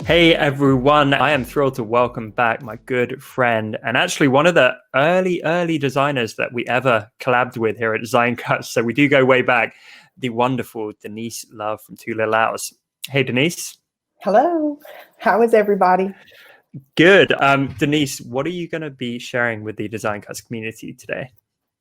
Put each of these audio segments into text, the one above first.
Hey everyone, I am thrilled to welcome back my good friend and actually one of the early designers that we ever collabed with here at Design Cuts. So we do go way back, the wonderful Denise Love from Lil Owls. Hey Denise. Hello, how is everybody? Good. Denise, what are you going to be sharing with the Design Cuts community today?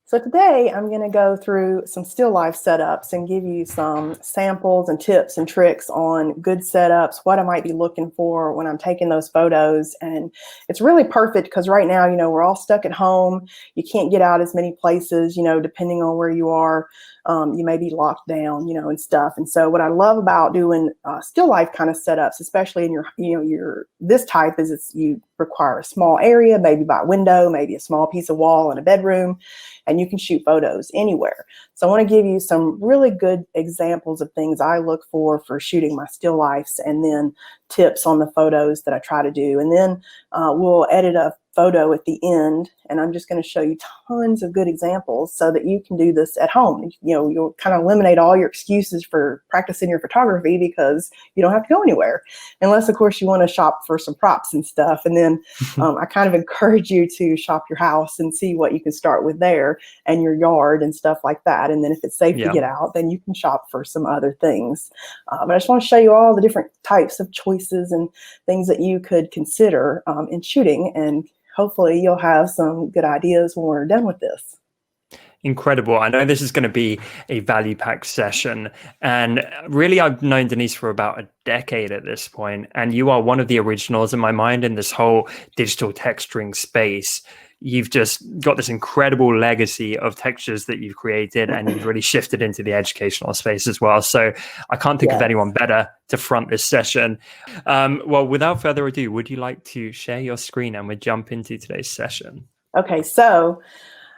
So today I'm going to go through some still life setups and give you some samples and tips and tricks on good setups, what I might be looking for when I'm taking those photos. And it's really perfect because right now, we're all stuck at home. You can't get out as many places, depending on where you are. You may be locked down, and stuff. And so what I love about doing still life kind of setups, especially in your this type, is you require a small area, maybe by window, maybe a small piece of wall in a bedroom, and you can shoot photos anywhere. So I want to give you some really good examples of things I look for shooting my still lifes, and then tips on the photos that I try to do. And then we'll edit a photo at the end, and I'm just going to show you tons of good examples so that you can do this at home. You'll kind of eliminate all your excuses for practicing your photography because you don't have to go anywhere, unless of course you want to shop for some props and stuff. And then I kind of encourage you to shop your house and see what you can start with there, and your yard and stuff like that. And then if it's safe to get out, then you can shop for some other things. But I just want to show you all the different types of choices and things that you could consider in shooting, and hopefully you'll have some good ideas when we're done with this. Incredible. I know this is going to be a value-packed session, and really I've known Denise for about a decade at this point, and you are one of the originals in my mind in this whole digital texturing space. You've just got this incredible legacy of textures that you've created, and you've really shifted into the educational space as well. So I can't think of anyone better to front this session. Well, without further ado, would you like to share your screen and we'll jump into today's session? Okay, so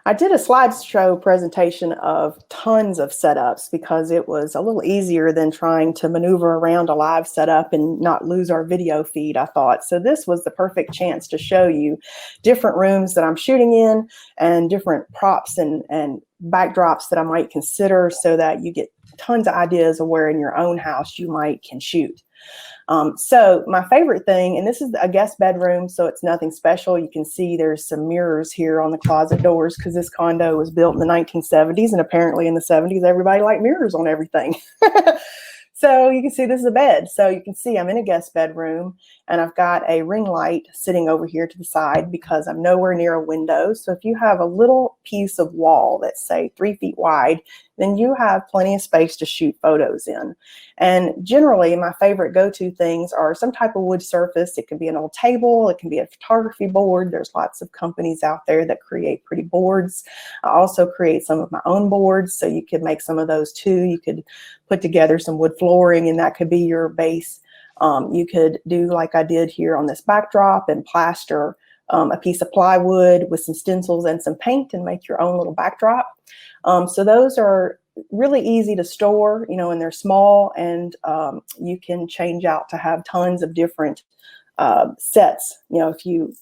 I did a slideshow presentation of tons of setups because it was a little easier than trying to maneuver around a live setup and not lose our video feed, I thought. So this was the perfect chance to show you different rooms that I'm shooting in and different props and backdrops that I might consider, so that you get tons of ideas of where in your own house you can shoot. So my favorite thing, and this is a guest bedroom, so it's nothing special. You can see there's some mirrors here on the closet doors because this condo was built in the 1970s, and apparently in the 70s, everybody liked mirrors on everything. So you can see this is a bed. So you can see I'm in a guest bedroom, and I've got a ring light sitting over here to the side because I'm nowhere near a window. So if you have a little piece of wall that's, say, 3 feet wide, then you have plenty of space to shoot photos in. And generally, my favorite go-to things are some type of wood surface. It can be an old table. It can be a photography board. There's lots of companies out there that create pretty boards. I also create some of my own boards, so you could make some of those too. You could put together some wood flooring, and that could be your base. You could do like I did here on this backdrop and plaster a piece of plywood with some stencils and some paint and make your own little backdrop. So those are really easy to store, and they're small, and you can change out to have tons of different sets, if you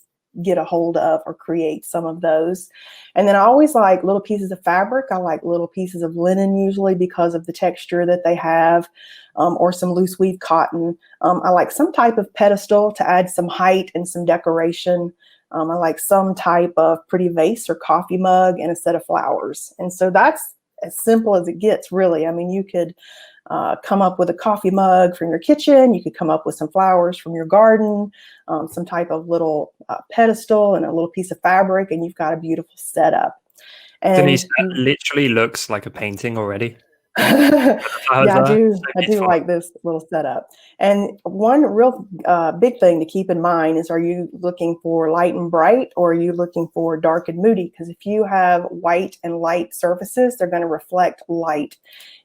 get a hold of or create some of those. And then I always like little pieces of fabric. I like little pieces of linen usually because of the texture that they have, or some loose weave cotton. I like some type of pedestal to add some height and some decoration. I like some type of pretty vase or coffee mug and a set of flowers. And so that's as simple as it gets, really. I mean, you could come up with a coffee mug from your kitchen. You could come up with some flowers from your garden, some type of little pedestal and a little piece of fabric, and you've got a beautiful setup. And Denise, that literally looks like a painting already. yeah, I do So like this little setup. And one real big thing to keep in mind is, are you looking for light and bright, or are you looking for dark and moody? Because if you have white and light surfaces, they're going to reflect light.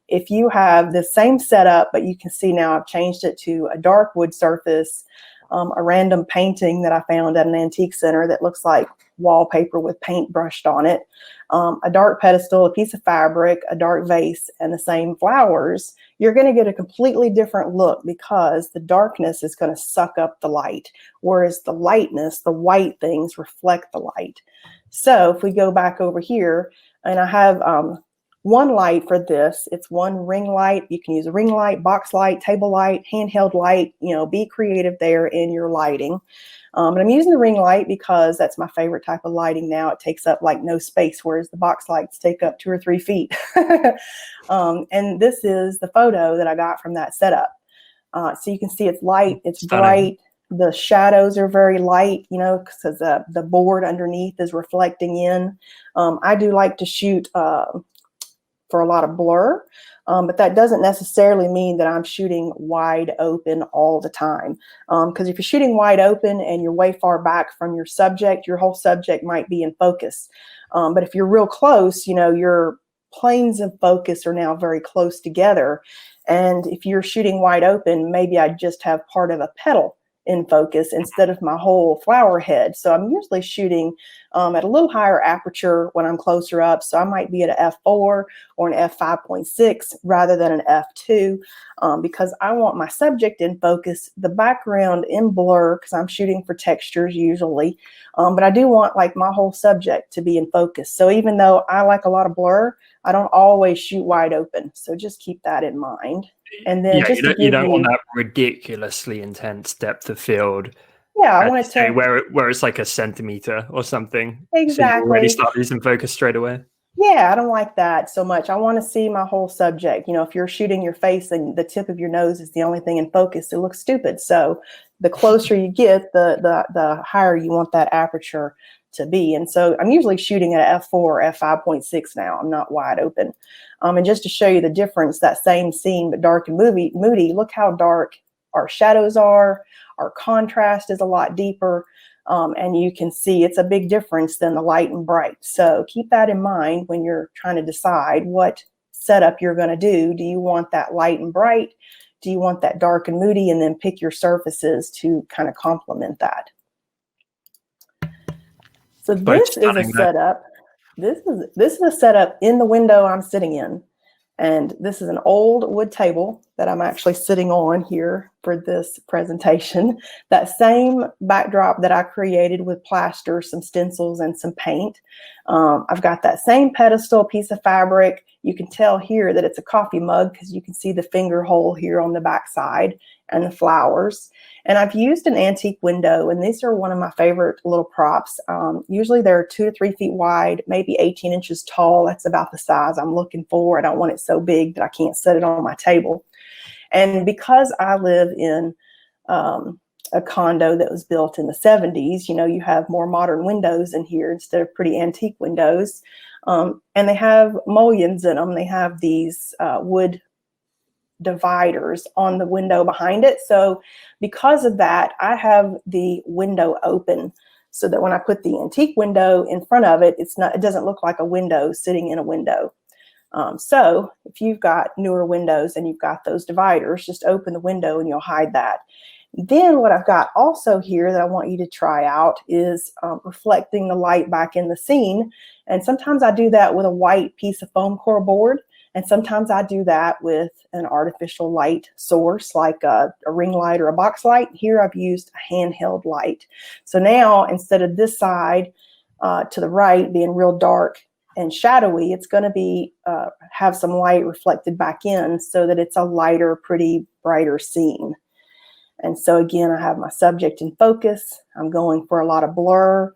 If you have the same setup, but you can see now I've changed it to a dark wood surface, a random painting that I found at an antique center that looks like wallpaper with paint brushed on it, a dark pedestal, a piece of fabric, a dark vase, and the same flowers, you're going to get a completely different look because the darkness is going to suck up the light, whereas the lightness, the white things reflect the light. So if we go back over here, and I have one light for this. It's one ring light. You can use a ring light, box light, table light, handheld light, you know, be creative there in your lighting. But I'm using the ring light because that's my favorite type of lighting now. It takes up like no space, whereas the box lights take up 2 or 3 feet. And this is the photo that I got from that setup. So you can see it's light, it's Stunning. bright. The shadows are very light, you know, because the board underneath is reflecting in. I do like to shoot for a lot of blur, but that doesn't necessarily mean that I'm shooting wide open all the time. Because if you're shooting wide open and you're way far back from your subject, your whole subject might be in focus. But if you're real close, you know, your planes of focus are now very close together. And if you're shooting wide open, maybe I just have part of a petal in focus instead of my whole flower head. So I'm usually shooting at a little higher aperture when I'm closer up. So I might be at an f4 or an f5.6 rather than an f2 because I want my subject in focus, the background in blur because I'm shooting for textures usually. But I do want like my whole subject to be in focus. So even though I like a lot of blur, I don't always shoot wide open. So just keep that in mind. And then Yeah, just to you give don't want you, that ridiculously intense depth of field. yeah, I As wanted you say, to, where it's like a centimeter or something, so you already exactly. start losing focus straight away. Yeah, I don't like that so much. I want to see my whole subject. You know, if you're shooting your face and the tip of your nose is the only thing in focus, it looks stupid. So the closer you get, the higher you want that aperture to be. And so I'm usually shooting at f4 or f5.6 now. I'm not wide open. And just to show you the difference, that same scene, but dark and moody, look how dark our shadows are. Our contrast is a lot deeper. And you can see it's a big difference than the light and bright. So keep that in mind when you're trying to decide what setup you're going to do. Do you want that light and bright? Do you want that dark and moody? And then pick your surfaces to kind of complement that. So Both this is a stunning. Though. setup. This is a setup in the window I'm sitting in. And this is an old wood table that I'm actually sitting on here for this presentation. That same backdrop that I created with plaster, some stencils, and some paint. I've got that same pedestal piece of fabric. You can tell here that it's a coffee mug because you can see the finger hole here on the back side and the flowers. And I've used an antique window, and these are one of my favorite little props. Usually they're 2 to 3 feet wide, maybe 18 inches tall. That's about the size I'm looking for. I don't want it so big that I can't set it on my table. And because I live in a condo that was built in the 70s, you know, you have more modern windows in here instead of pretty antique windows. And they have mullions in them. They have these wood dividers on the window behind it. So because of that, I have the window open so that when I put the antique window in front of it, it doesn't look like a window sitting in a window. So if you've got newer windows and you've got those dividers, just open the window and you'll hide that. Then what I've got also here that I want you to try out is reflecting the light back in the scene. And sometimes I do that with a white piece of foam core board. And sometimes I do that with an artificial light source like a ring light or a box light. Here I've used a handheld light. So now instead of this side to the right being real dark and shadowy, it's going to be have some light reflected back in so that it's a lighter, pretty, brighter scene. And so again, I have my subject in focus. I'm going for a lot of blur.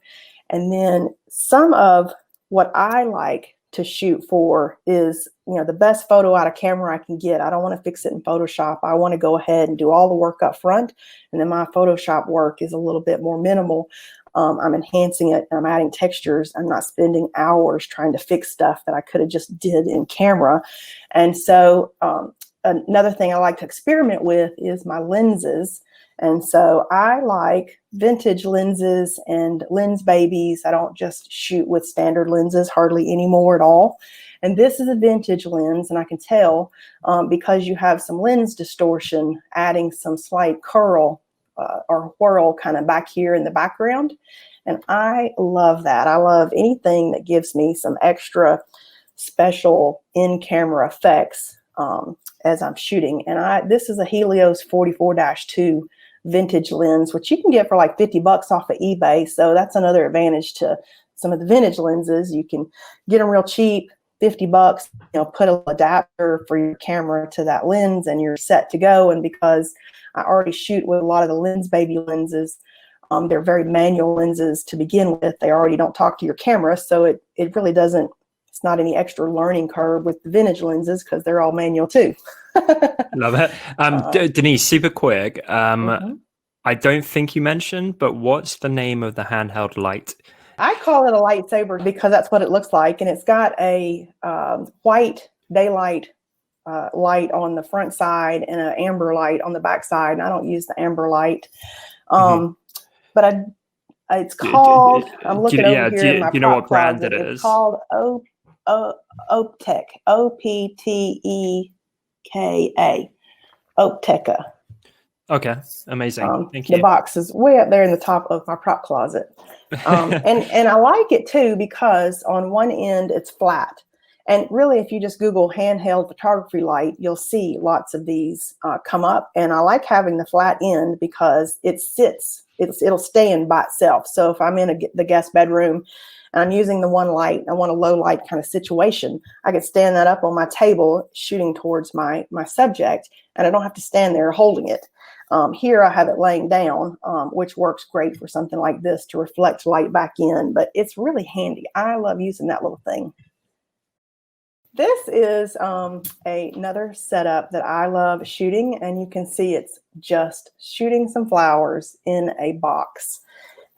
And then some of what I like to shoot for is, you know, the best photo out of camera I can get. I don't want to fix it in Photoshop. I want to go ahead and do all the work up front. And then my Photoshop work is a little bit more minimal. I'm enhancing it. I'm adding textures. I'm not spending hours trying to fix stuff that I could have just did in camera. And so another thing I like to experiment with is my lenses. And so I like vintage lenses and lens babies. I don't just shoot with standard lenses hardly anymore at all. And this is a vintage lens, and I can tell because you have some lens distortion, adding some slight curl or whirl kind of back here in the background. And I love that. I love anything that gives me some extra special in-camera effects as I'm shooting. And this is a Helios 44-2 vintage lens, which you can get for like $50 off of eBay. So that's another advantage to some of the vintage lenses. You can get them real cheap, $50, put an adapter for your camera to that lens and you're set to go. And because I already shoot with a lot of the lens baby lenses, they're very manual lenses to begin with. They already don't talk to your camera, so it really doesn't, it's not any extra learning curve with the vintage lenses because they're all manual too. Love it. Denise, super quick. Mhm. I don't think you mentioned, but what's the name of the handheld light? I call it a lightsaber because that's what it looks like, and it's got a white daylight light on the front side and an amber light on the back side. And I don't use the amber light, but it's called. I'm looking over here in my do you know prop what brand closet. it It's is? called Optech, Opteka, Opteka. Okay, amazing. Thank The you. box is way up there in the top of my prop closet. And I like it too because on one end it's flat. And really, if you just Google handheld photography light, you'll see lots of these come up. And I like having the flat end because it sits, it'll stand by itself. So if I'm in the guest bedroom and I'm using the one light, I want a low light kind of situation, I can stand that up on my table shooting towards my subject, and I don't have to stand there holding it. Here I have it laying down, which works great for something like this to reflect light back in, but it's really handy. I love using that little thing. This is another setup that I love shooting, and you can see it's just shooting some flowers in a box.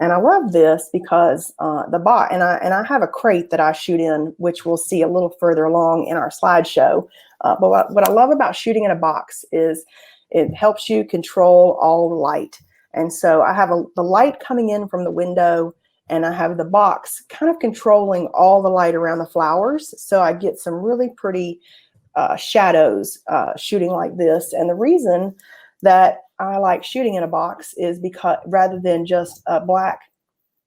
And I love this because the box, and I have a crate that I shoot in, which we'll see a little further along in our slideshow. But what I love about shooting in a box is it helps you control all the light. And so I have the light coming in from the window, and I have the box kind of controlling all the light around the flowers. So I get some really pretty shadows shooting like this. And the reason that I like shooting in a box is because rather than just a black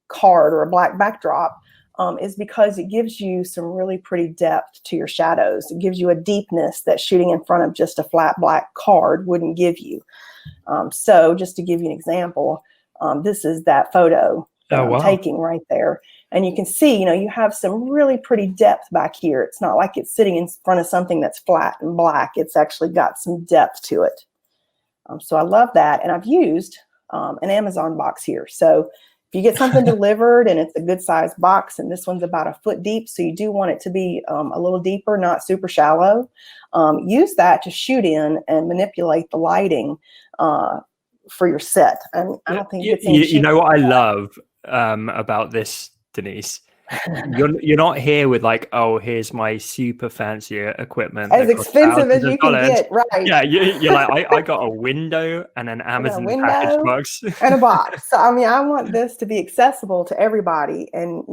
card or a black backdrop, is because it gives you some really pretty depth to your shadows. It gives you a deepness that shooting in front of just a flat black card wouldn't give you. So just to give you an example, this is that photo that I'm taking right there. And you can see, you have some really pretty depth back here. It's not like it's sitting in front of something that's flat and black. It's actually got some depth to it. So I love that. And I've used an Amazon box here. So if you get something delivered and it's a good sized box, and this one's about 1 foot deep, so you do want it to be a little deeper, not super shallow, use that to shoot in and manipulate the lighting for your set. And I don't think it's any you know what I love about this, Denise? You're not here with like, oh, here's my super fancy equipment, as expensive as you can get, right? Yeah, you're like, I got a window and an Amazon package box and a box. So I mean, I want this to be accessible to everybody. And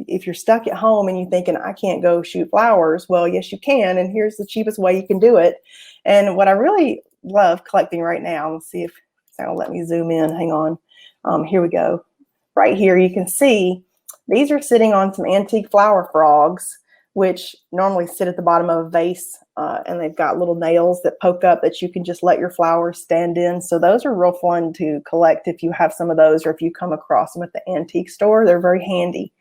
if you're stuck at home and you're thinking I can't go shoot flowers, well, yes, you can. And here's the cheapest way you can do it. And what I really love collecting right now, let's see if it's gonna let me zoom in. Hang on. Here we go. Right here, you can see. These are sitting on some antique flower frogs, which normally sit at the bottom of a vase, and they've got little nails that poke up that you can just let your flowers stand in. So those are real fun to collect if you have some of those, or if you come across them at the antique store. They're very handy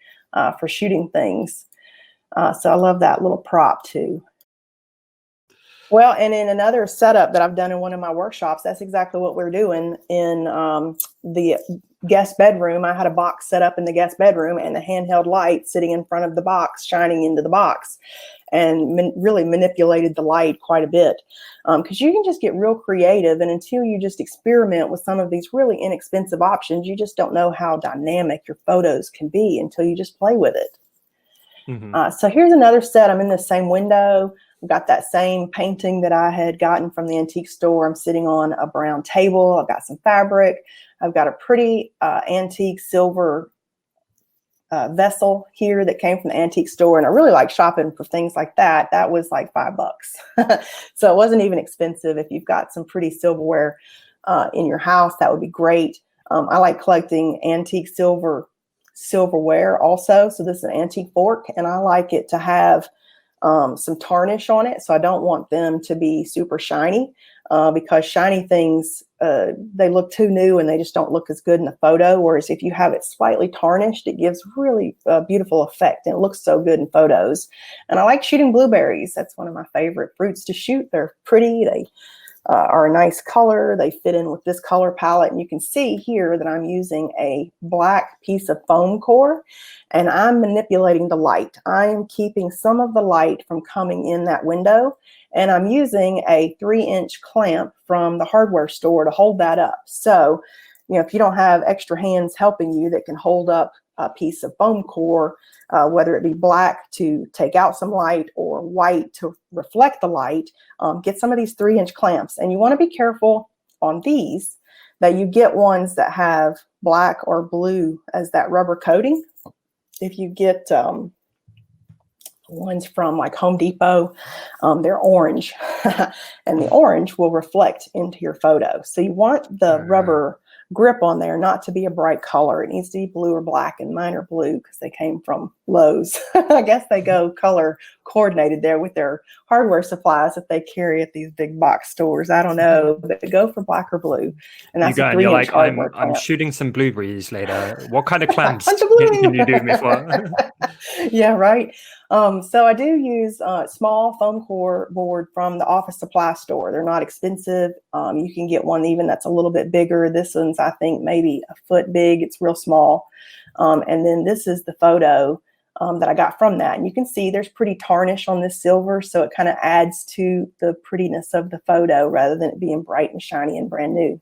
for shooting things. So I love that little prop too. Well, and in another setup that I've done in one of my workshops, that's exactly what we're doing in the guest bedroom. I had a box set up in the guest bedroom and the handheld light sitting in front of the box, shining into the box, and really manipulated the light quite a bit. Because you can just get real creative, and until you just experiment with some of these really inexpensive options, you just don't know how dynamic your photos can be until you just play with it. So here's another set. I'm in the same window. I've got that same painting that I had gotten from the antique store. I'm sitting on a brown table. I've got some fabric. I've got a pretty antique silver vessel here that came from the antique store. And I really like shopping for things like that. That was like $5. So it wasn't even expensive. If you've got some pretty silverware in your house, that would be great. I like collecting antique silverware also. So this is an antique fork, and I like it to have some tarnish on it. So I don't want them to be super shiny because shiny things, they look too new and they just don't look as good in the photo. Whereas if you have it slightly tarnished, it gives really beautiful effect and it looks so good in photos. And I like shooting blueberries. That's one of my favorite fruits to shoot. They're pretty. They are a nice color. They fit in with this color palette. And you can see here that I'm using a black piece of foam core and I'm manipulating the light. I'm keeping some of the light from coming in that window. And I'm using a 3-inch clamp from the hardware store to hold that up. So, you know, if you don't have extra hands helping you that can hold up a piece of foam core, whether it be black to take out some light or white to reflect the light, get some of these 3-inch clamps. And you want to be careful on these that you get ones that have black or blue as that rubber coating. If you get ones from like Home Depot, they're orange and the orange will reflect into your photo. So you want the rubber grip on there not to be a bright color. It needs to be blue or black, and mine are blue because they came from Lowe's. I guess they go color coordinated there with their hardware supplies that they carry at these big box stores. I don't know, but go for black or blue. And that's a 3-inch you're like, hardware I'm clamp. shooting some blueberries later. What kind of clamps Bunch of blue. can you do me for? Yeah, right. So I do use small foam core board from the office supply store. They're not expensive. You can get one even that's a little bit bigger. This one's, I think, maybe a foot big. It's real small. And then this is the photo that I got from that. And you can see there's pretty tarnish on this silver. So it kind of adds to the prettiness of the photo rather than it being bright and shiny and brand new.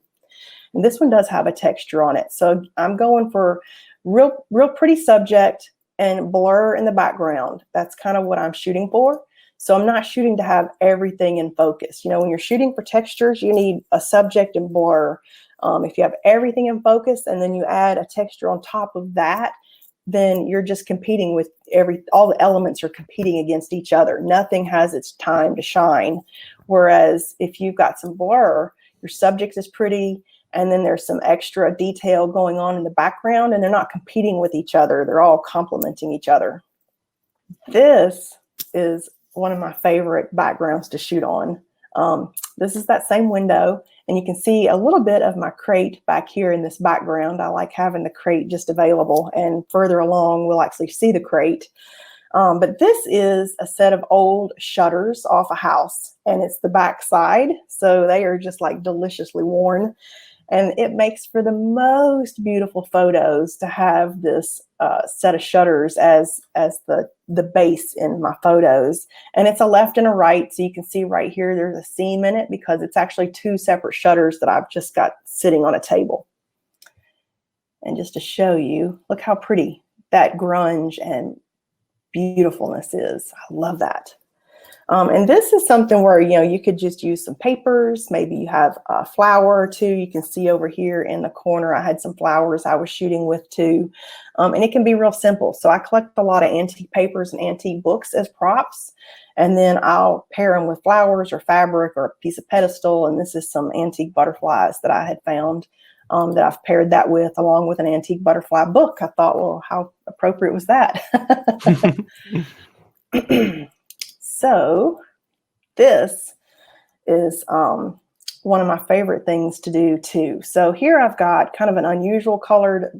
And this one does have a texture on it. So I'm going for real pretty subject and blur in the background. That's kind of what I'm shooting for. So I'm not shooting to have everything in focus. You know, when you're shooting for textures, you need a subject and blur. If you have everything in focus and then you add a texture on top of that, then you're just competing with all the elements are competing against each other. Nothing has its time to shine. Whereas if you've got some blur, your subject is pretty, and then there's some extra detail going on in the background, and they're not competing with each other. They're all complementing each other. This is one of my favorite backgrounds to shoot on. This is that same window, and you can see a little bit of my crate back here in this background. I like having the crate just available, and further along, we'll actually see the crate. But this is a set of old shutters off a house, and it's the back side. So they are just like deliciously worn. And it makes for the most beautiful photos to have this set of shutters as the base in my photos. And it's a left and a right. So you can see right here, there's a seam in it because it's actually 2 separate shutters that I've just got sitting on a table. And just to show you, look how pretty that grunge and beautifulness is. I love that. And this is something where, you know, you could just use some papers. Maybe you have a flower or 2. You can see over here in the corner, I had some flowers I was shooting with too. And it can be real simple. So I collect a lot of antique papers and antique books as props. And then I'll pair them with flowers or fabric or a piece of pedestal. And this is some antique butterflies that I had found that I've paired that with, along with an antique butterfly book. I thought, well, how appropriate was that? So this is one of my favorite things to do too. So here I've got kind of an unusual colored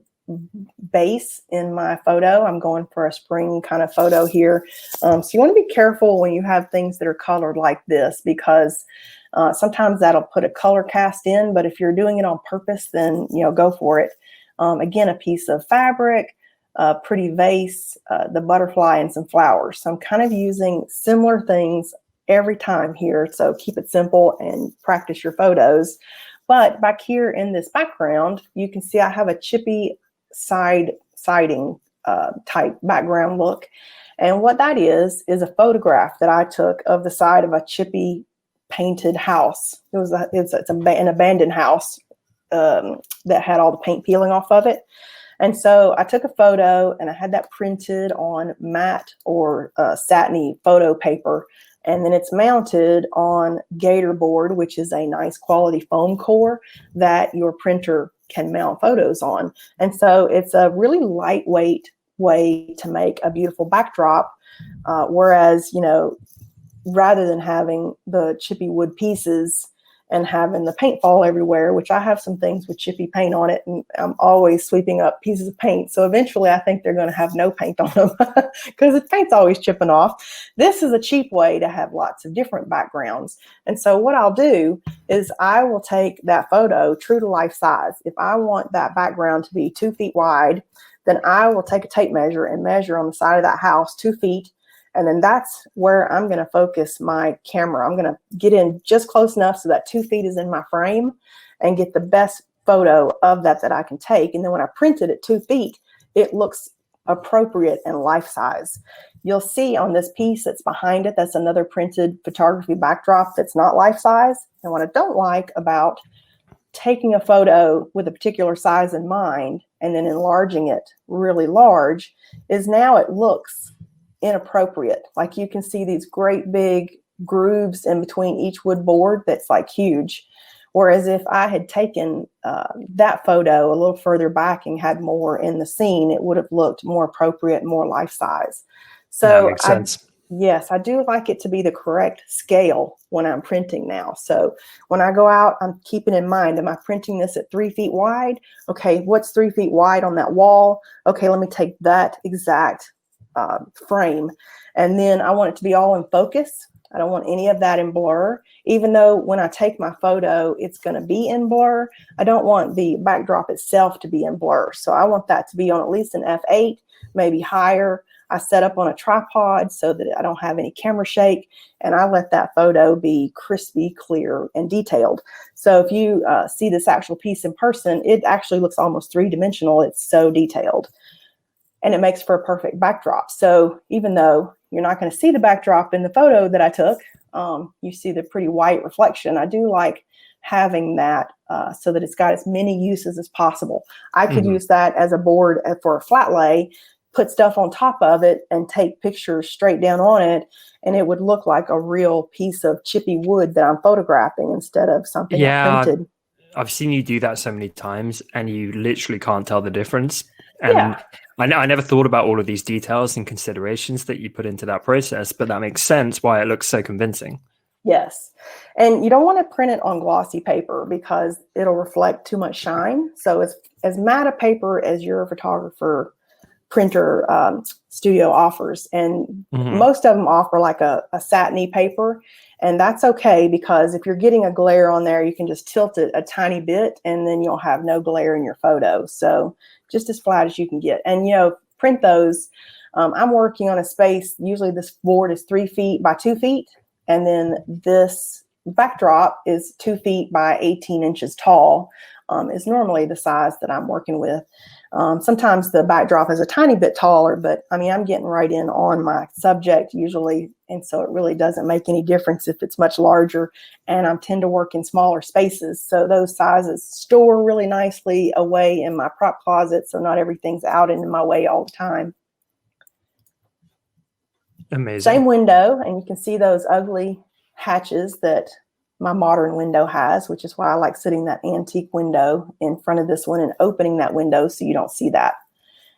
base in my photo. I'm going for a spring kind of photo here. So you want to be careful when you have things that are colored like this, because sometimes that'll put a color cast in, but if you're doing it on purpose, then, you know, go for it. Again, a piece of fabric, a pretty vase, the butterfly, and some flowers. So I'm kind of using similar things every time here. So keep it simple and practice your photos. But back here in this background, you can see I have a chippy siding type background look. And what that is a photograph that I took of the side of a chippy painted house. It's an abandoned house that had all the paint peeling off of it. And so I took a photo and I had that printed on matte or satiny photo paper. And then it's mounted on Gator board, which is a nice quality foam core that your printer can mount photos on. And so it's a really lightweight way to make a beautiful backdrop Whereas, rather than having the chippy wood pieces and having the paint fall everywhere, which I have some things with chippy paint on it, and I'm always sweeping up pieces of paint. So eventually I think they're going to have no paint on them because the paint's always chipping off. This is a cheap way to have lots of different backgrounds. And so what I'll do is I will take that photo true to life size. If I want that background to be 2 feet wide, then I will take a tape measure and measure on the side of that house 2 feet. And then that's where I'm going to focus my camera. I'm going to get in just close enough so that 2 feet is in my frame and get the best photo of that I can take. And then when I print it at 2 feet, it looks appropriate and life size. You'll see on this piece that's behind it, that's another printed photography backdrop that's not life size. And what I don't like about taking a photo with a particular size in mind and then enlarging it really large is now it looks inappropriate. Like you can see these great big grooves in between each wood board that's like huge. Whereas if I had taken that photo a little further back and had more in the scene, it would have looked more appropriate, more life size. So that makes sense. Yes, I do like it to be the correct scale when I'm printing now. So when I go out, I'm keeping in mind, am I printing this at 3 feet wide? Okay, what's 3 feet wide on that wall? Okay, let me take that exact frame. And then I want it to be all in focus. I don't want any of that in blur. Even though when I take my photo, it's going to be in blur, I don't want the backdrop itself to be in blur. So I want that to be on at least an f8, maybe higher. I set up on a tripod so that I don't have any camera shake, and I let that photo be crispy, clear, and detailed. So if you see this actual piece in person, it actually looks almost three-dimensional. It's so detailed. And it makes for a perfect backdrop. So even though you're not going to see the backdrop in the photo that I took, you see the pretty white reflection. I do like having that so that it's got as many uses as possible. I could use that as a board for a flat lay, put stuff on top of it and take pictures straight down on it, and it would look like a real piece of chippy wood that I'm photographing instead of something I printed. I've seen you do that so many times and you literally can't tell the difference. And Yeah. I never thought about all of these details and considerations that you put into that process, but that makes sense why it looks so convincing. Yes. And you don't want to print it on glossy paper because it'll reflect too much shine. So it's as matte a paper as your photographer printer studio offers. And most of them offer like a satiny paper. And that's okay because if you're getting a glare on there, you can just tilt it a tiny bit and then you'll have no glare in your photo. So just as flat as you can get. And, print those. I'm working on a space. Usually this board is 3 feet by 2 feet. And then this backdrop is 2 feet by 18 inches tall, is normally the size that I'm working with. Sometimes the backdrop is a tiny bit taller, but I mean, I'm getting right in on my subject usually. And so it really doesn't make any difference if it's much larger, and I tend to work in smaller spaces. So those sizes store really nicely away in my prop closet. So not everything's out in my way all the time. Amazing. Same window, and you can see those ugly hatches that my modern window has, which is why I like sitting that antique window in front of this one and opening that window so you don't see that.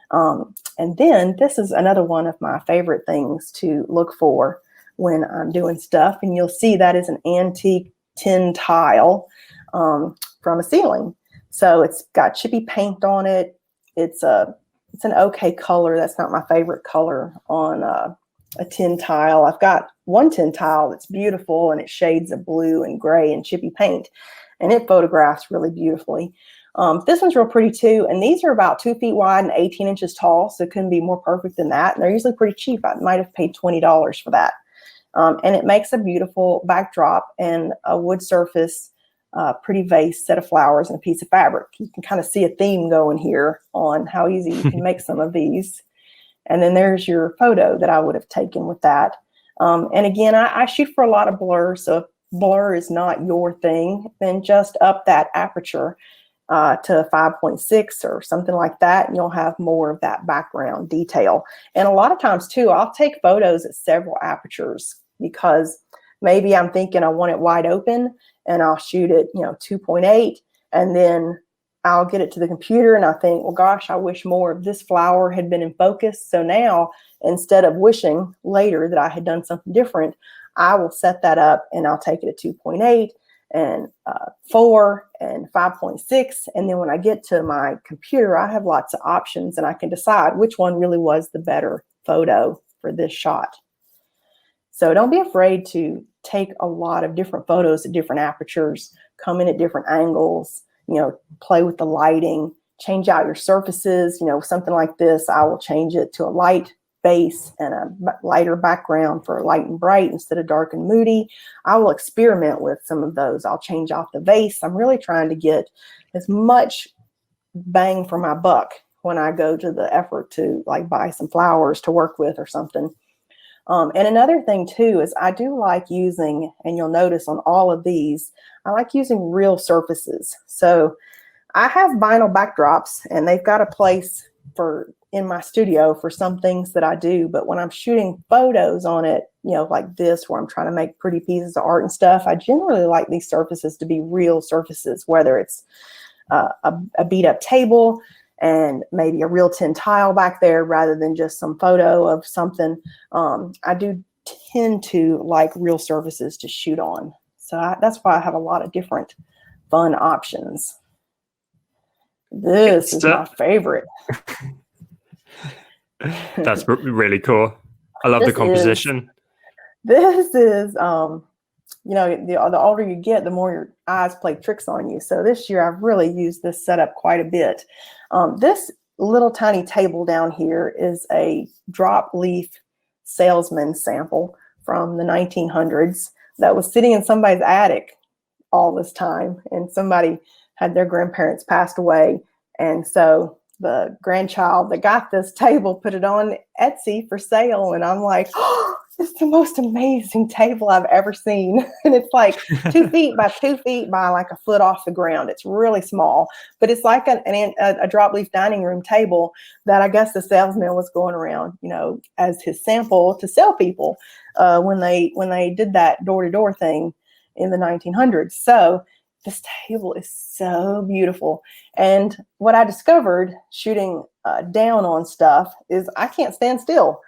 And then this is another one of my favorite things to look for when I'm doing stuff. And you'll see that is an antique tin tile from a ceiling. So it's got chippy paint on it. It's an okay color. That's not my favorite color on a tin tile. I've got one tin tile that's beautiful and it shades of blue and gray and chippy paint, and it photographs really beautifully. This one's real pretty too, and these are about 2 feet wide and 18 inches tall, so it couldn't be more perfect than that. And they're usually pretty cheap. I might have paid $20 for that. And it makes a beautiful backdrop and a wood surface, pretty vase, set of flowers, and a piece of fabric. You can kind of see a theme going here on how easy you can make some of these. And then there's your photo that I would have taken with that. And again, I shoot for a lot of blur. So if blur is not your thing, then just up that aperture to 5.6 or something like that, and you'll have more of that background detail. And a lot of times too, I'll take photos at several apertures because maybe I'm thinking I want it wide open and I'll shoot it, 2.8, and then I'll get it to the computer and I think, well, gosh, I wish more of this flower had been in focus. So now, instead of wishing later that I had done something different, I will set that up and I'll take it at 2.8 and 4 and 5.6. And then when I get to my computer, I have lots of options and I can decide which one really was the better photo for this shot. So don't be afraid to take a lot of different photos at different apertures, come in at different angles, play with the lighting, change out your surfaces. Something like this, I will change it to a light base and a lighter background for light and bright instead of dark and moody. I will experiment with some of those. I'll change out the vase. I'm really trying to get as much bang for my buck when I go to the effort to like buy some flowers to work with or something. And another thing too is I do like using, and you'll notice on all of these, I like using real surfaces. So I have vinyl backdrops and they've got a place in my studio for some things that I do. But when I'm shooting photos on it, like this, where I'm trying to make pretty pieces of art and stuff, I generally like these surfaces to be real surfaces, whether it's a beat up table and maybe a real tin tile back there rather than just some photo of something. I do tend to like real surfaces to shoot on. So that's why I have a lot of different fun options. This is my favorite. That's really cool. I love the composition. This is, the older you get, the more your eyes play tricks on you. So this year I've really used this setup quite a bit. This little tiny table down here is a drop leaf salesman sample from the 1900s that was sitting in somebody's attic all this time. And somebody had their grandparents passed away. And so the grandchild that got this table put it on Etsy for sale. And I'm like, oh, it's the most amazing table I've ever seen. And it's like 2 feet by 2 feet by like a foot off the ground. It's really small, but it's like a drop leaf dining room table that I guess the salesman was going around, as his sample to sell people when they did that door-to-door thing in the 1900s. So this table is so beautiful. And what I discovered shooting down on stuff is I can't stand still.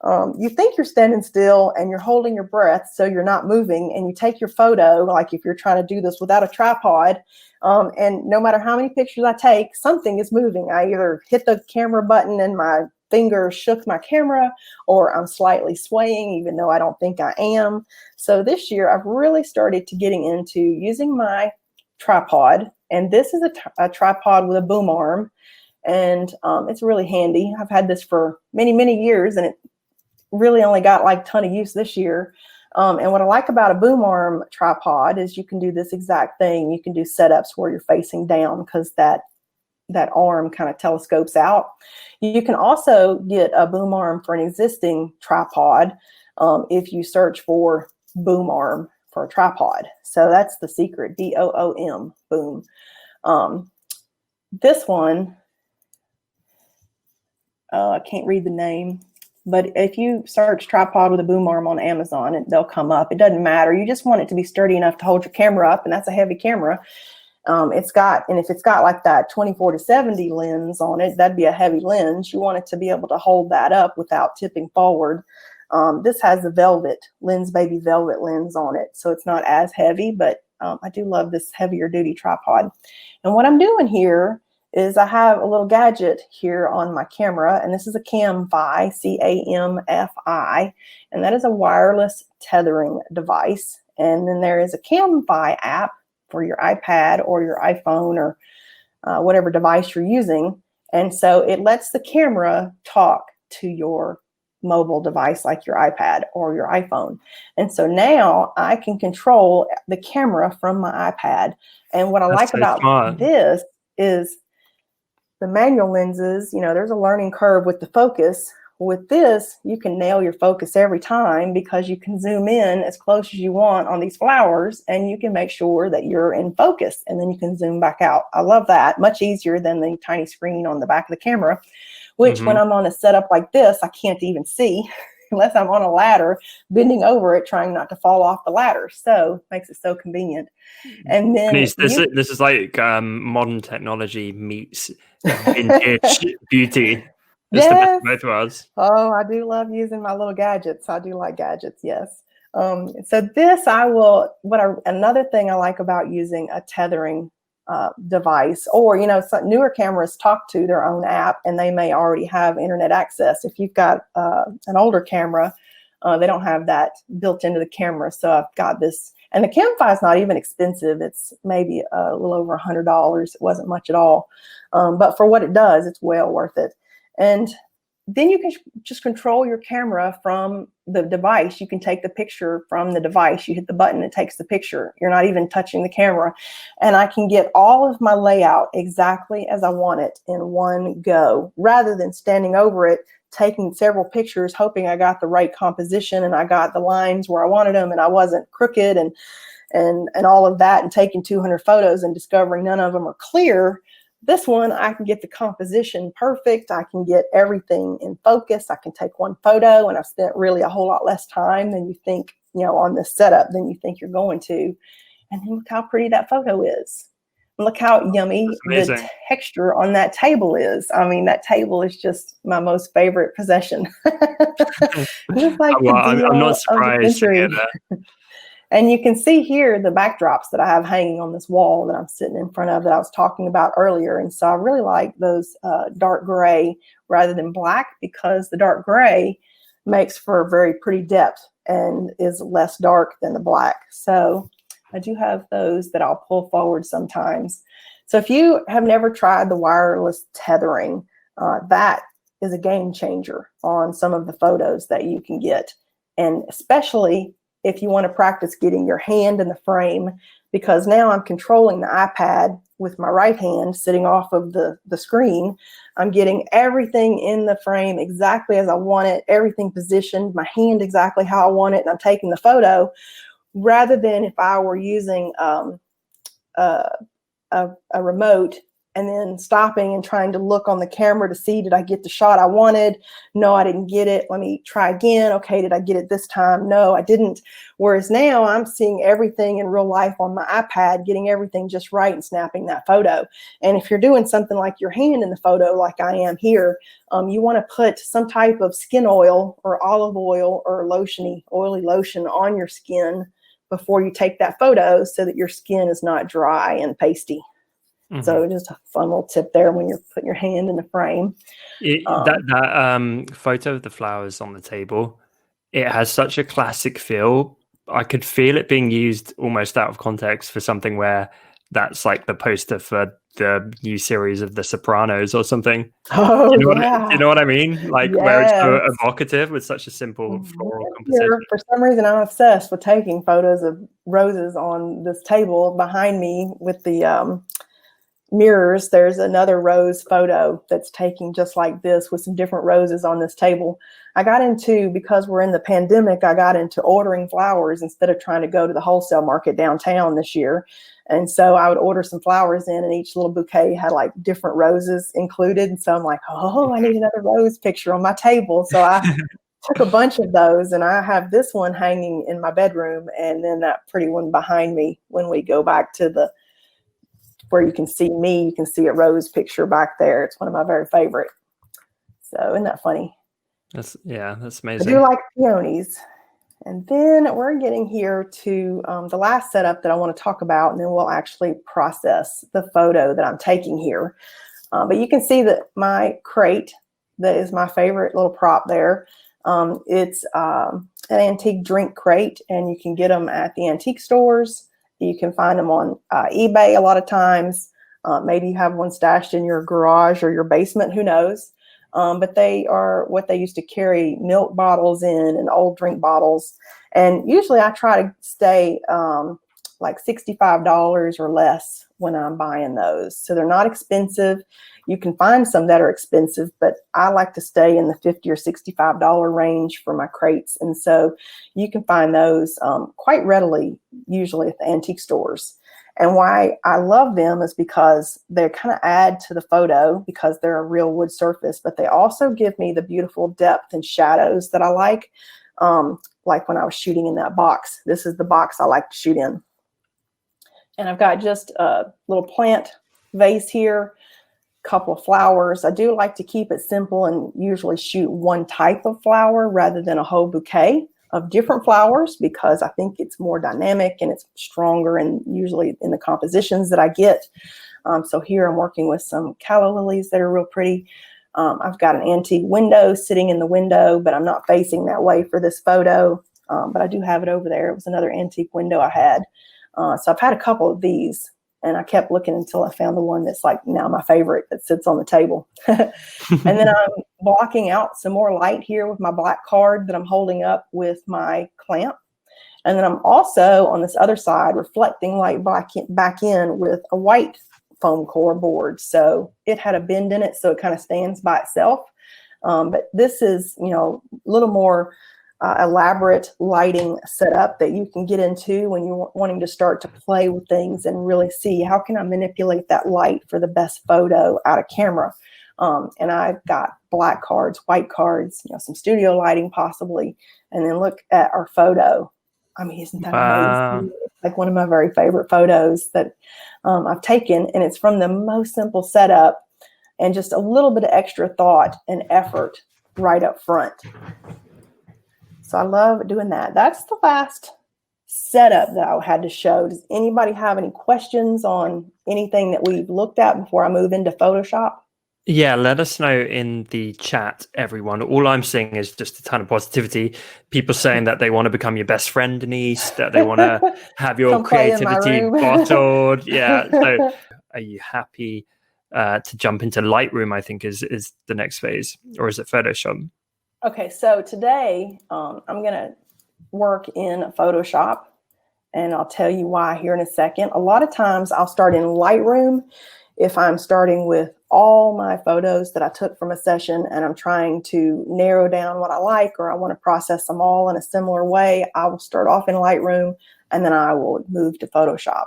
You think you're standing still and you're holding your breath so you're not moving, and you take your photo, like if you're trying to do this without a tripod, and no matter how many pictures I take, something is moving. I either hit the camera button and my finger shook my camera, or I'm slightly swaying even though I don't think I am. So this year I've really started to getting into using my tripod, and this is a tripod with a boom arm, and it's really handy. I've had this for many years, and it really only got like a ton of use this year. And what I like about a boom arm tripod is you can do this exact thing. You can do setups where you're facing down because that arm kind of telescopes out. You can also get a boom arm for an existing tripod if you search for boom arm for a tripod. So that's the secret, BOOM, boom. This one, I can't read the name, but if you search tripod with a boom arm on Amazon, they'll come up. It doesn't matter. You just want it to be sturdy enough to hold your camera up, and that's a heavy camera. If it's got like that 24-70 lens on it, that'd be a heavy lens. You want it to be able to hold that up without tipping forward. This has a Lens Baby velvet lens on it, so it's not as heavy, but I do love this heavier duty tripod. And what I'm doing here is I have a little gadget here on my camera, and this is a Camfi, CAMFI, and that is a wireless tethering device. And then there is a Camfi app for your iPad or your iPhone or whatever device you're using. And so it lets the camera talk to your mobile device like your iPad or your iPhone. And so now I can control the camera from my iPad. And what I like about this is the manual lenses, there's a learning curve with the focus. With this, you can nail your focus every time because you can zoom in as close as you want on these flowers, and you can make sure that you're in focus, and then you can zoom back out. I love that. Much easier than the tiny screen on the back of the camera, which when I'm on a setup like this, I can't even see. unless I'm on a ladder, bending over it, trying not to fall off the ladder. So it makes it so convenient. And then This is like modern technology meets vintage beauty. It's the best of both worlds. Oh, I do love using my little gadgets. I do like gadgets, yes. So this another thing I like about using a tethering device, or, some newer cameras talk to their own app and they may already have internet access. If you've got an older camera, they don't have that built into the camera. So I've got this, and the Camfi is not even expensive. It's maybe a little over $100. It wasn't much at all. But for what it does, it's well worth it. And then you can just control your camera from the device. You can take the picture from the device. You hit the button, it takes the picture. You're not even touching the camera. And I can get all of my layout exactly as I want it in one go, rather than standing over it, taking several pictures, hoping I got the right composition and I got the lines where I wanted them and I wasn't crooked and all of that, and taking 200 photos and discovering none of them are clear. This one, I can get the composition perfect. I can get everything in focus. I can take one photo, and I've spent really a whole lot less time than you think, on this setup than you think you're going to. And then look how pretty that photo is. And look how yummy the texture on that table is. I mean, that table is just my most favorite possession. Just like I'm not surprised to hear that. And you can see here the backdrops that I have hanging on this wall that I'm sitting in front of that I was talking about earlier. And so I really like those dark gray rather than black, because the dark gray makes for a very pretty depth and is less dark than the black. So I do have those that I'll pull forward sometimes. So if you have never tried the wireless tethering, that is a game changer on some of the photos that you can get. And especially if you want to practice getting your hand in the frame, because now I'm controlling the iPad with my right hand sitting off of the screen. I'm getting everything in the frame exactly as I want it, everything positioned, my hand exactly how I want it, and I'm taking the photo, rather than if I were using a remote and then stopping and trying to look on the camera to see, did I get the shot I wanted? No, I didn't get it. Let me try again. Okay, did I get it this time? No, I didn't. Whereas now I'm seeing everything in real life on my iPad, getting everything just right and snapping that photo. And if you're doing something like your hand in the photo, like I am here, you want to put some type of skin oil or olive oil or oily lotion on your skin before you take that photo, so that your skin is not dry and pasty. Mm-hmm. So just a fun little tip there when you're putting your hand in the frame. That photo of the flowers on the table, it has such a classic feel. I could feel it being used almost out of context for something where that's like the poster for the new series of The Sopranos or something. Oh, do you know what I mean? Like, yes. Where it's so evocative with such a simple floral composition. For some reason, I'm obsessed with taking photos of roses on this table behind me with the mirrors. There's another rose photo that's taking just like this with some different roses on this table. Because we're in the pandemic, I got into ordering flowers instead of trying to go to the wholesale market downtown this year. And so I would order some flowers in, and each little bouquet had like different roses included. And so I'm like, oh, I need another rose picture on my table. So I took a bunch of those, and I have this one hanging in my bedroom, and then that pretty one behind me when we go back to where you can see me, you can see a rose picture back there. It's one of my very favorite. So isn't that funny? That's amazing. I do like peonies. And then we're getting here to the last setup that I want to talk about, and then we'll actually process the photo that I'm taking here. But you can see that my crate, that is my favorite little prop there. It's an antique drink crate, and you can get them at the antique stores. You can find them on eBay a lot of times. Maybe you have one stashed in your garage or your basement, who knows? But they are what they used to carry milk bottles in and old drink bottles. And usually I try to stay like $65 or less when I'm buying those. So they're not expensive. You can find some that are expensive, but I like to stay in the $50 or $65 range for my crates. And so you can find those quite readily, usually at the antique stores. And why I love them is because they kind of add to the photo because they're a real wood surface, but they also give me the beautiful depth and shadows that I like. Like when I was shooting in that box. This is the box I like to shoot in. And I've got just a little plant vase here, a couple of flowers. I do like to keep it simple and usually shoot one type of flower rather than a whole bouquet of different flowers, because I think it's more dynamic and it's stronger and usually in the compositions that I get. So here I'm working with some calla lilies that are real pretty. I've got an antique window sitting in the window, but I'm not facing that way for this photo. But I do have it over there. It was another antique window I had. So I've had a couple of these, and I kept looking until I found the one that's like now my favorite that sits on the table. And then I'm blocking out some more light here with my black card that I'm holding up with my clamp. And then I'm also on this other side reflecting light back in with a white foam core board. So it had a bend in it, so it kind of stands by itself. But this is, you know, a little more elaborate lighting setup that you can get into when you're wanting to start to play with things and really see how can I manipulate that light for the best photo out of camera. And I've got black cards, white cards, you know, some studio lighting possibly, and then look at our photo. I mean, isn't that amazing? It's like one of my very favorite photos that I've taken, and it's from the most simple setup and just a little bit of extra thought and effort right up front. So I love doing that. That's the last setup that I had to show. Does anybody have any questions on anything that we've looked at before I move into Photoshop? Yeah, let us know in the chat, everyone. All I'm seeing is just a ton of positivity. People saying that they want to become your best friend, Denise, that they want to have your creativity bottled. Yeah. So are you happy to jump into Lightroom, I think is the next phase, or is it Photoshop? Okay, so today I'm going to work in Photoshop, and I'll tell you why here in a second. A lot of times I'll start in Lightroom if I'm starting with all my photos that I took from a session and I'm trying to narrow down what I like, or I want to process them all in a similar way. I will start off in Lightroom and then I will move to Photoshop.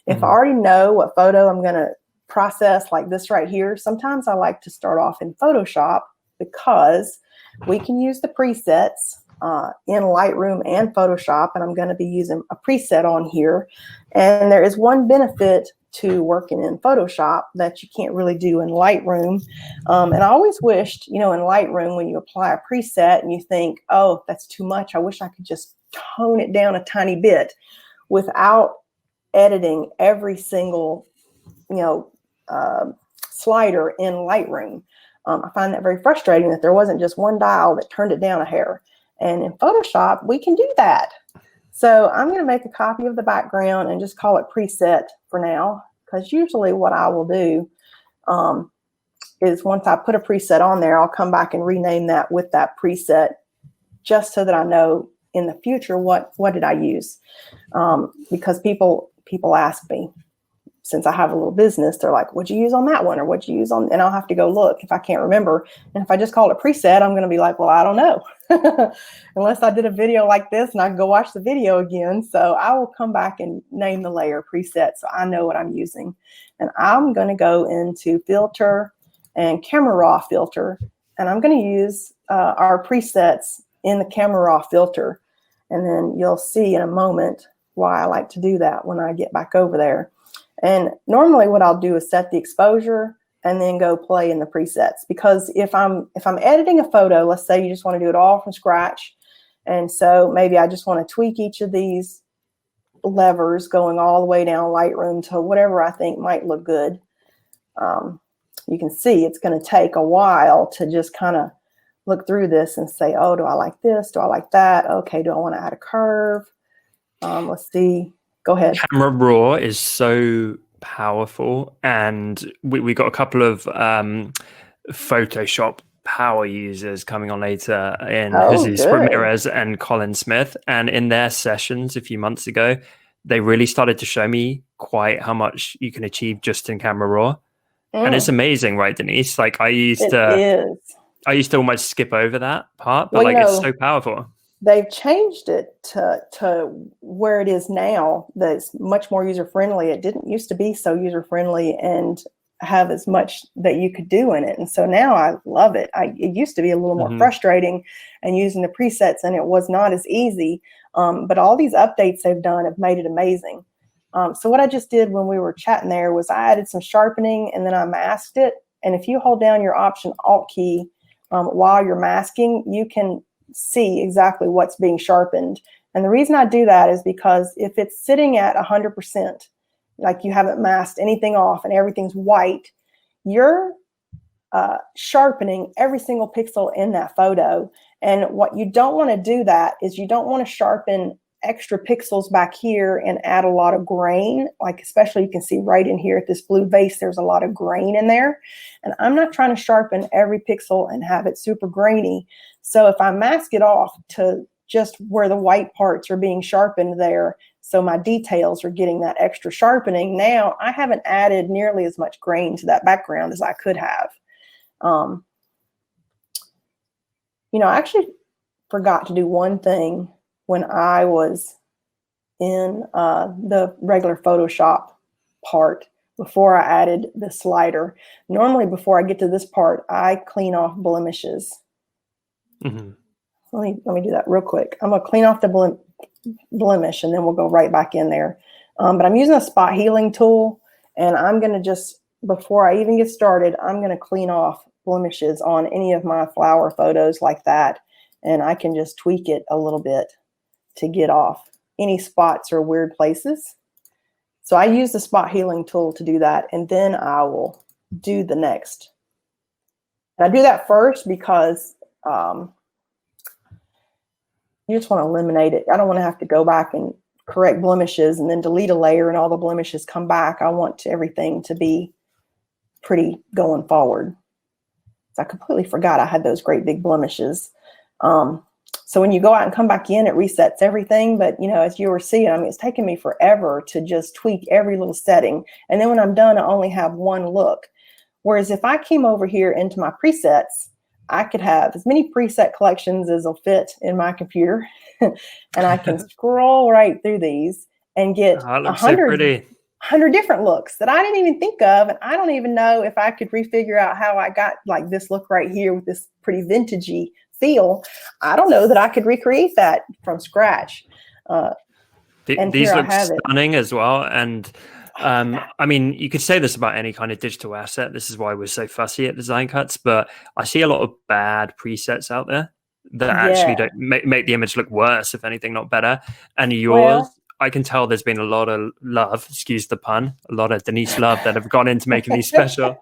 If I already know what photo I'm going to process, like this right here, sometimes I like to start off in Photoshop because we can use the presets in Lightroom and Photoshop, and I'm going to be using a preset on here. And there is one benefit to working in Photoshop that you can't really do in Lightroom. And I always wished, you know, in Lightroom, when you apply a preset and you think, oh, that's too much, I wish I could just tone it down a tiny bit without editing every single, you know, slider in Lightroom. I find that very frustrating that there wasn't just one dial that turned it down a hair. And in Photoshop, we can do that. So I'm going to make a copy of the background and just call it preset for now, because usually what I will do is once I put a preset on there, I'll come back and rename that with that preset just so that I know in the future what did I use. Because people ask me, since I have a little business, they're like, what'd you use on that one? Or what'd you use on? And I'll have to go look if I can't remember. And if I just call it preset, I'm going to be like, well, I don't know. Unless I did a video like this and I can go watch the video again. So I will come back and name the layer preset so I know what I'm using. And I'm going to go into filter and camera raw filter. And I'm going to use our presets in the camera raw filter. And then you'll see in a moment why I like to do that when I get back over there. And normally what I'll do is set the exposure and then go play in the presets. Because if I'm editing a photo, let's say you just want to do it all from scratch. And so maybe I just want to tweak each of these levers going all the way down Lightroom to whatever I think might look good. You can see it's going to take a while to just kind of look through this and say, oh, do I like this? Do I like that? Okay, do I want to add a curve? Let's see. Go ahead. Camera raw is so powerful, and we got a couple of Photoshop power users coming on later in Jesus Ramirez and Colin Smith, and in their sessions a few months ago, they really started to show me quite how much you can achieve just in camera raw. And it's amazing, right, Denise? Like I used to almost skip over that part, but like it's so powerful. they've changed it to where it is now. That's much more user friendly. It didn't used to be so user friendly and have as much that you could do in it. And so now I love it. It used to be a little more frustrating and using the presets, and it was not as easy. But all these updates they've done have made it amazing. So what I just did when we were chatting there was I added some sharpening and then I masked it. And if you hold down your Option Alt key while you're masking, you can see exactly what's being sharpened. And the reason I do that is because if it's sitting at 100%, like you haven't masked anything off and everything's white, you're sharpening every single pixel in that photo. And what you don't want to do that is you don't want to sharpen extra pixels back here and add a lot of grain. Like especially you can see right in here at this blue base, there's a lot of grain in there. And I'm not trying to sharpen every pixel and have it super grainy. So if I mask it off to just where the white parts are being sharpened there, so my details are getting that extra sharpening, now I haven't added nearly as much grain to that background as I could have. You know, I actually forgot to do one thing when I was in the regular Photoshop part before I added the slider. Normally before I get to this part, I clean off blemishes. Let me do that real quick. I'm gonna clean off the blemish and then we'll go right back in there. But I'm using a spot healing tool, and I'm gonna just, before I even get started, I'm gonna clean off blemishes on any of my flower photos like that. And I can just tweak it a little bit to get off any spots or weird places. So I use the spot healing tool to do that, and then I will do the next. And I do that first because you just want to eliminate it. I don't want to have to go back and correct blemishes and then delete a layer and all the blemishes come back. I want everything to be pretty going forward. So I completely forgot I had those great big blemishes. So when you go out and come back in, it resets everything. But, you know, as you were seeing, I mean, it's taken me forever to just tweak every little setting. And then when I'm done, I only have one look. Whereas if I came over here into my presets, I could have as many preset collections as will fit in my computer. And I can scroll right through these and get 100 different looks that I didn't even think of. And I don't even know if I could refigure out how I got like this look right here with this pretty vintagey feel. I don't know that I could recreate that from scratch. These look stunning as well. And I mean, you could say this about any kind of digital asset. This is why we're so fussy at Design Cuts, but I see a lot of bad presets out there that actually don't make the image look worse, if anything, not better. And yours, I can tell there's been a lot of love, excuse the pun, a lot of Denise Love that have gone into making these special.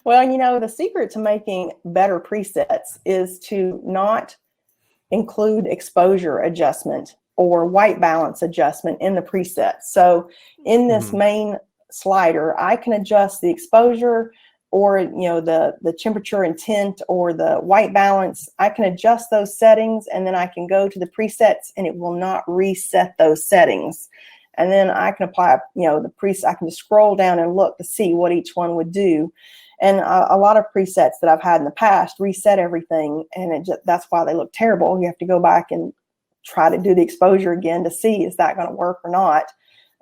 Well, you know, the secret to making better presets is to not include exposure adjustment or white balance adjustment in the preset. So in this main slider, I can adjust the exposure or, you know, the temperature and tint or the white balance. I can adjust those settings, and then I can go to the presets and it will not reset those settings. And then I can apply, you know, the preset. I can just scroll down and look to see what each one would do. And a lot of presets that I've had in the past reset everything, and that's why they look terrible. You have to go back and try to do the exposure again to see, is that going to work or not?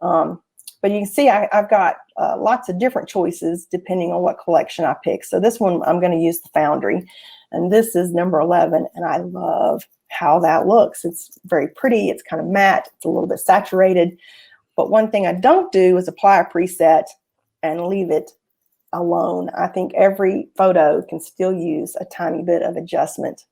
But you can see I've got lots of different choices depending on what collection I pick. So this one, I'm going to use the Foundry, and this is number 11, and I love how that looks. It's very pretty. It's kind of matte. It's a little bit saturated. But one thing I don't do is apply a preset and leave it alone. I think every photo can still use a tiny bit of adjustment.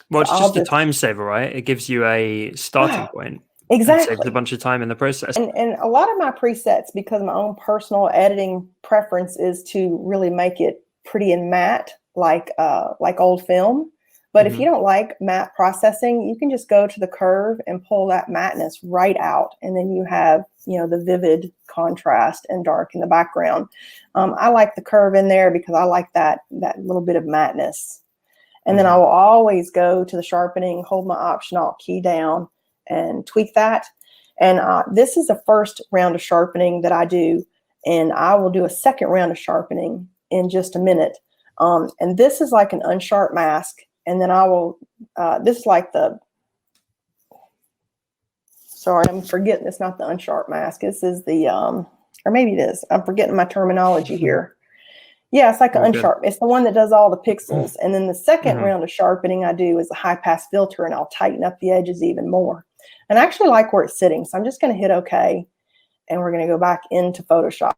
Well, so it's just a time saver, right? It gives you a starting point. Exactly. It saves a bunch of time in the process. And a lot of my presets, because my own personal editing preference is to really make it pretty and matte, like old film. But if you don't like matte processing, you can just go to the curve and pull that matteness right out. And then you have, you know, the vivid contrast and dark in the background. I like the curve in there because I like that little bit of matteness. And then I will always go to the sharpening, hold my Option Alt key down and tweak that. And this is the first round of sharpening that I do. And I will do a second round of sharpening in just a minute. And this is like an unsharp mask. And then I will, this is like the sorry, I'm forgetting it's not the unsharp mask. This is the, or maybe it is. I'm forgetting my terminology here. Yeah, it's like an unsharp. It's the one that does all the pixels. And then the second round of sharpening I do is a high pass filter, and I'll tighten up the edges even more. And I actually like where it's sitting. So I'm just going to hit OK. And we're going to go back into Photoshop.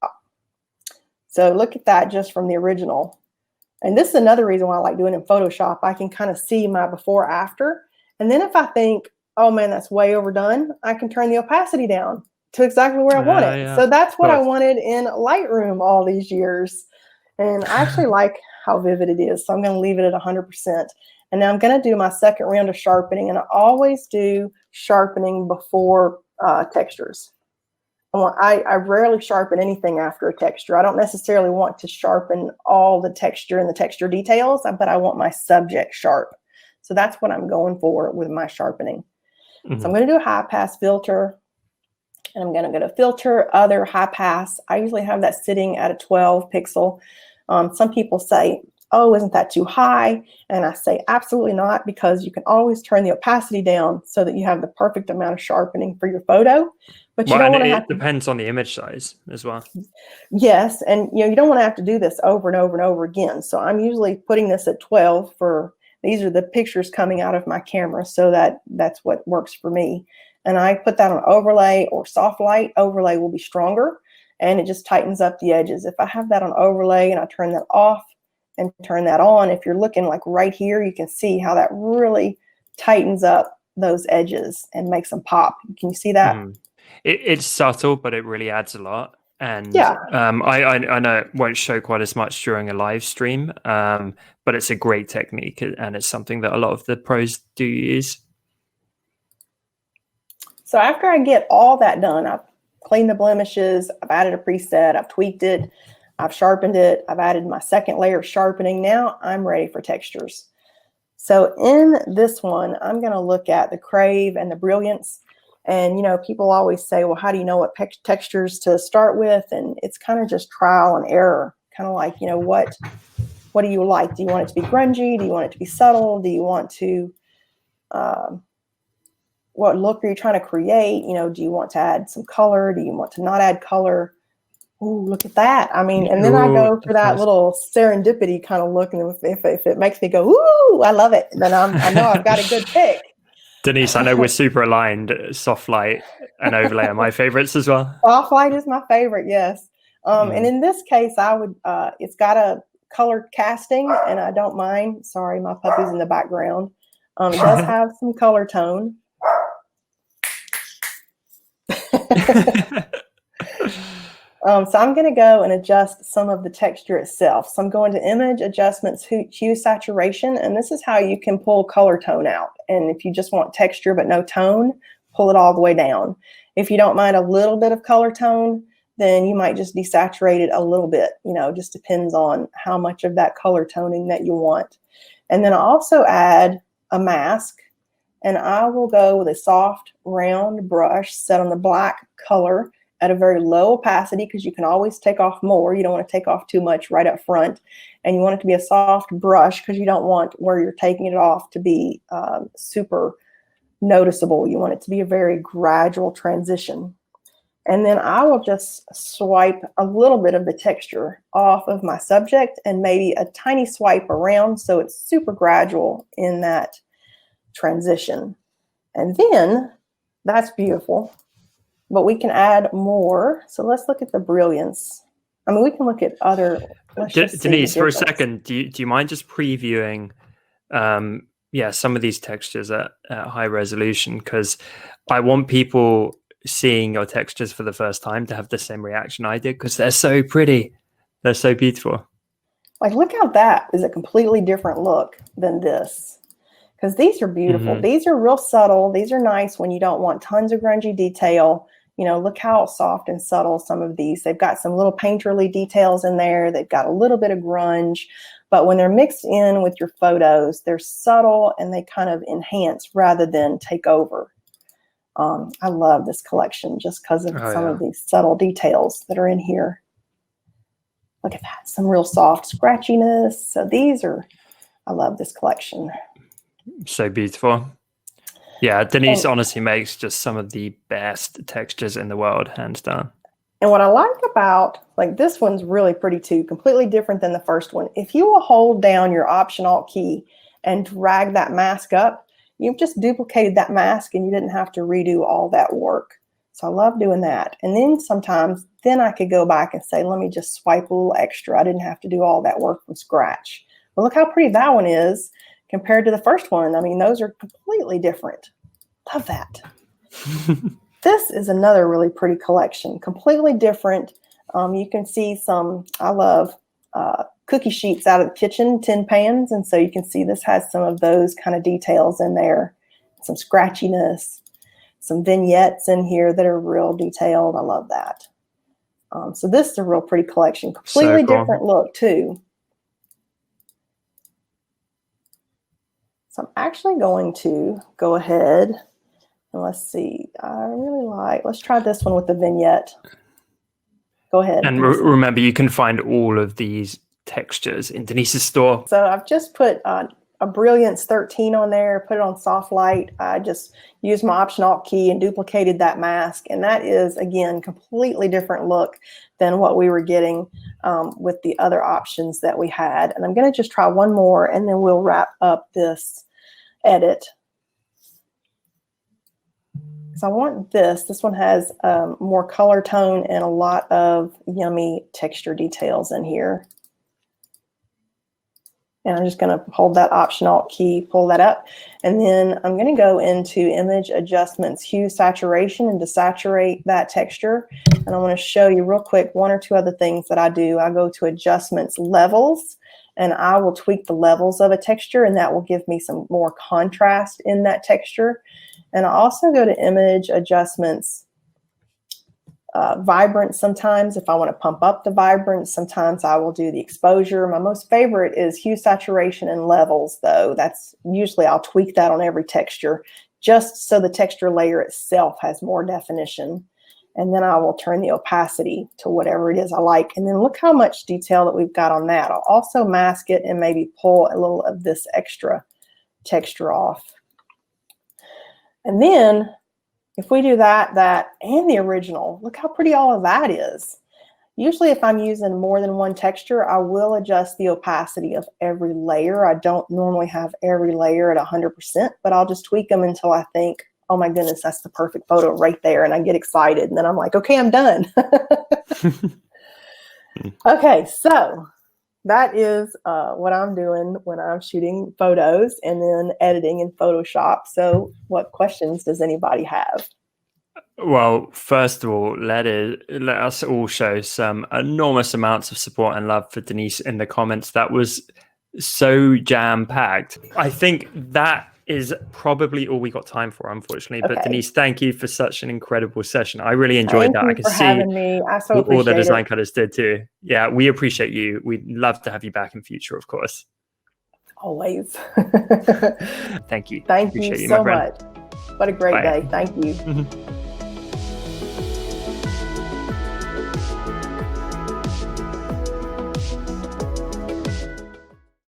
So look at that just from the original. And this is another reason why I like doing it in Photoshop. I can kind of see my before after. And then if I think, oh man, that's way overdone, I can turn the opacity down to exactly where I want it. So that's what I wanted in Lightroom all these years. And I actually like how vivid it is. So I'm going to leave it at 100%. And now I'm going to do my second round of sharpening. And I always do sharpening before textures. I rarely sharpen anything after a texture. I don't necessarily want to sharpen all the texture and the texture details, but I want my subject sharp. So that's what I'm going for with my sharpening. So I'm going to do a high pass filter. And I'm going to go to filter, other, high pass. I usually have that sitting at a 12 pixel. Some people say, oh, isn't that too high? And I say, absolutely not, because you can always turn the opacity down so that you have the perfect amount of sharpening for your photo. But you don't want to have to. It depends on the image size as well. Yes, and you don't want to have to do this over and over and over again. So I'm usually putting this at 12 for, these are the pictures coming out of my camera, so that's what works for me. And I put that on overlay or soft light. Overlay will be stronger, and it just tightens up the edges. If I have that on overlay and I turn that off and turn that on, if you're looking like right here, you can see how that really tightens up those edges and makes them pop. Can you see that? It's subtle, but it really adds a lot. And yeah. I know it won't show quite as much during a live stream, but it's a great technique, and it's something that a lot of the pros do use. So after I get all that done, I've cleaned the blemishes, I've added a preset, I've tweaked it, I've sharpened it, I've added my second layer of sharpening. Now I'm ready for textures. So in this one, I'm going to look at the crave and the brilliance. And, people always say, well, how do you know what textures to start with? And it's kind of just trial and error, kind of like, what do you like? Do you want it to be grungy? Do you want it to be subtle? Do you want to, what look are you trying to create? Do you want to add some color? Do you want to not add color? Ooh, look at that. I mean, and then I go for that little serendipity kind of look. And if it makes me go, ooh, I love it, then I know I've got a good pick. Denise, I know we're super aligned. Soft light and overlay are my favorites as well. Soft light is my favorite, yes. And in this case, I would, it's got a color casting, and I don't mind. Sorry, my puppy's in the background. It does have some color tone. So I'm going to go and adjust some of the texture itself. So I'm going to image adjustments, hue saturation, and this is how you can pull color tone out. And if you just want texture but no tone, pull it all the way down. If you don't mind a little bit of color tone, then you might just desaturate it a little bit. Just depends on how much of that color toning that you want. And then I also add a mask, and I will go with a soft round brush set on the black color at a very low opacity, because you can always take off more. You don't want to take off too much right up front. And you want it to be a soft brush, because you don't want where you're taking it off to be super noticeable. You want it to be a very gradual transition. And then I will just swipe a little bit of the texture off of my subject, and maybe a tiny swipe around, so it's super gradual in that transition. And then that's beautiful. But we can add more. So let's look at the brilliance. I mean, we can look at other. Denise, for a second, do you mind just previewing, some of these textures at high resolution? Because I want people seeing your textures for the first time to have the same reaction I did, because they're so pretty. They're so beautiful. Like, look how that is a completely different look than this. Because these are beautiful. These are real subtle. These are nice when you don't want tons of grungy detail. Look how soft and subtle some of these. They've got some little painterly details in there. They've got a little bit of grunge. But when they're mixed in with your photos, they're subtle and they kind of enhance rather than take over. I love this collection just because of some of these subtle details that are in here. Look at that. Some real soft scratchiness. So I love this collection. So beautiful. Yeah, Denise And, honestly makes just some of the best textures in the world, hands down. and what I like about, like this one's really pretty too, completely different than the first one. If you will hold down your Option-Alt key and drag that mask up, you've just duplicated that mask and you didn't have to redo all that work. So I love doing that. And then sometimes, then I could go back and say, let me just swipe a little extra. I didn't have to do all that work from scratch. But look how pretty that one is compared to the first one. I mean, those are completely different. Love that. This is another really pretty collection, completely different. You can see some, I love cookie sheets out of the kitchen, tin pans. And so you can see this has some of those kind of details in there, some scratchiness, some vignettes in here that are real detailed. I love that. So this is a real pretty collection, completely So cool. different look too. So I'm actually going to go ahead and let's see. I really like, let's try this one with the vignette. Go ahead. And remember, you can find all of these textures in Denise's store. So I've just put a Brilliance 13 on there, put it on soft light. I just used my Option-Alt key and duplicated that mask. And that is, again, completely different look than what we were getting with the other options that we had. And I'm going to just try one more and then we'll wrap up this edit. So I want this one has more color tone and a lot of yummy texture details in here. And I'm just going to hold that Option-Alt key, pull that up. And then I'm going to go into Image Adjustments, Hue, Saturation, and desaturate that texture. And I want to show you real quick one or two other things that I do. I go to Adjustments, Levels, and I will tweak the levels of a texture, and that will give me some more contrast in that texture. And I also go to Image Adjustments, Vibrance sometimes if I want to pump up the vibrance. Sometimes I will do the exposure. My most favorite is Hue, Saturation, and Levels, though. That's usually I'll tweak that on every texture just so the texture layer itself has more definition. And then I will turn the opacity to whatever it is I like. And then look how much detail that we've got on that. I'll also mask it and maybe pull a little of this extra texture off. And then if we do that, and the original, look how pretty all of that is. Usually if I'm using more than one texture, I will adjust the opacity of every layer. I don't normally have every layer at 100%, but I'll just tweak them until I think, oh my goodness, that's the perfect photo right there. And I get excited and then I'm like, okay, I'm done. Okay, so that is what I'm doing when I'm shooting photos and then editing in Photoshop. So what questions does anybody have? Well, first of all, let us all show some enormous amounts of support and love for Denise in the comments. That was so jam-packed. I think that is probably all we got time for, unfortunately. Okay. But Denise, thank you for such an incredible session. I really enjoyed that. I can see having me. I so appreciate all the design cutters did too. Yeah, we appreciate you. We'd love to have you back in future, of course. Always. Thank you. Thank you so much. What a great day. Thank you.